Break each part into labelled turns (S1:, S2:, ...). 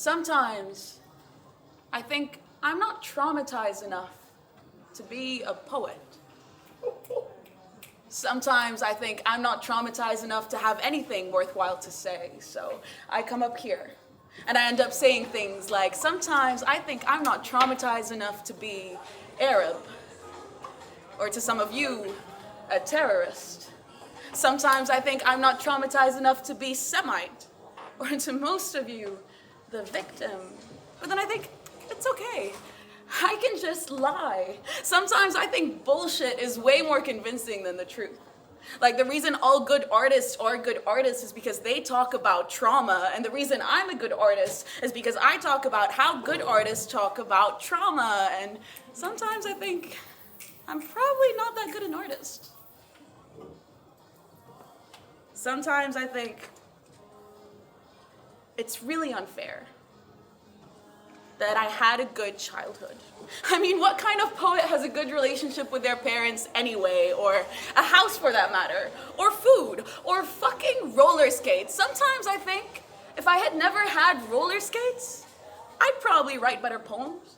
S1: Sometimes I think I'm not traumatized enough to be a poet. Sometimes I think I'm not traumatized enough to have anything worthwhile to say, so I come up here and I end up saying things like, sometimes I think I'm not traumatized enough to be Arab, or to some of you, a terrorist. Sometimes I think I'm not traumatized enough to be Semite, or to most of you, the victim. But then I think, it's okay. I can just lie. Sometimes I think bullshit is way more convincing than the truth. Like, the reason all good artists are good artists is because they talk about trauma, and the reason I'm a good artist is because I talk about how good artists talk about trauma, and sometimes I think I'm probably not that good an artist. Sometimes I think it's really unfair that I had a good childhood. I mean, what kind of poet has a good relationship with their parents anyway, or a house for that matter, or food, or fucking roller skates? Sometimes I think if I had never had roller skates, I'd probably write better poems.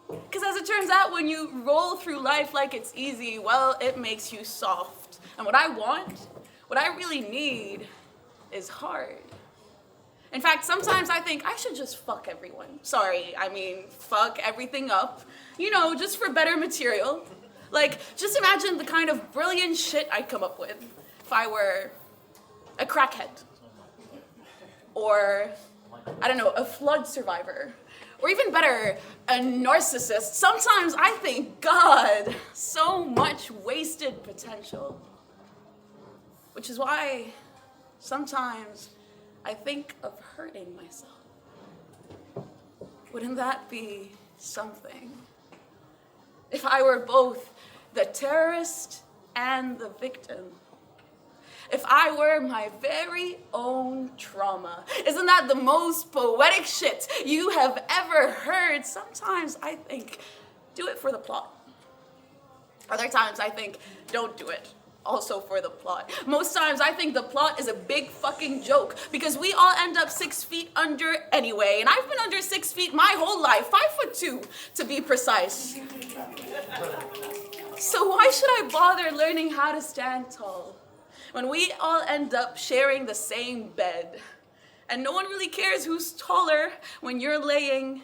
S1: Because as it turns out, when you roll through life like it's easy, well, it makes you soft. And what I want, what I really need, is hard. In fact, sometimes I think I should just fuck everyone. Sorry, I mean, fuck everything up. You know, just for better material. Like, just imagine the kind of brilliant shit I'd come up with if I were a crackhead. Or, I don't know, a flood survivor. Or even better, a narcissist. Sometimes I think, God, so much wasted potential. Which is why sometimes I think of hurting myself. Wouldn't that be something? If I were both the terrorist and the victim. If I were my very own trauma. Isn't that the most poetic shit you have ever heard? Sometimes I think, do it for the plot. Other times I think, don't do it. Also for the plot. Most times I think the plot is a big fucking joke because we all end up 6 feet under anyway, and I've been under 6 feet my whole life, 5'2" to be precise. So why should I bother learning how to stand tall when we all end up sharing the same bed? And no one really cares who's taller when you're laying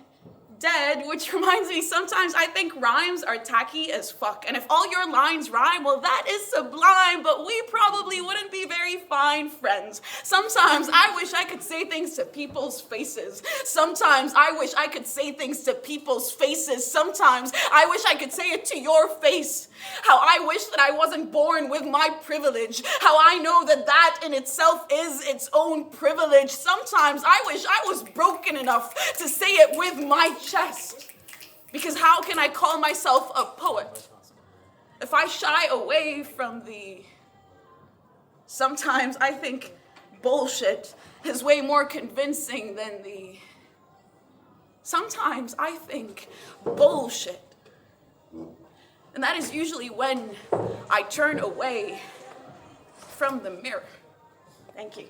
S1: dead, which reminds me, sometimes I think rhymes are tacky as fuck. And if all your lines rhyme, well, that is sublime, but we probably wouldn't be very fine friends. Sometimes I wish I could say things to people's faces. Sometimes I wish I could say things to people's faces. Sometimes I wish I could say it to your face. How I wish that I wasn't born with my privilege. How I know that that in itself is its own privilege. Sometimes I wish I was broken enough to say it with my chest. Because how can I call myself a poet if I shy away from the... Sometimes I think bullshit is way more convincing than the... Sometimes I think bullshit. And that is usually when I turn away from the mirror. Thank you.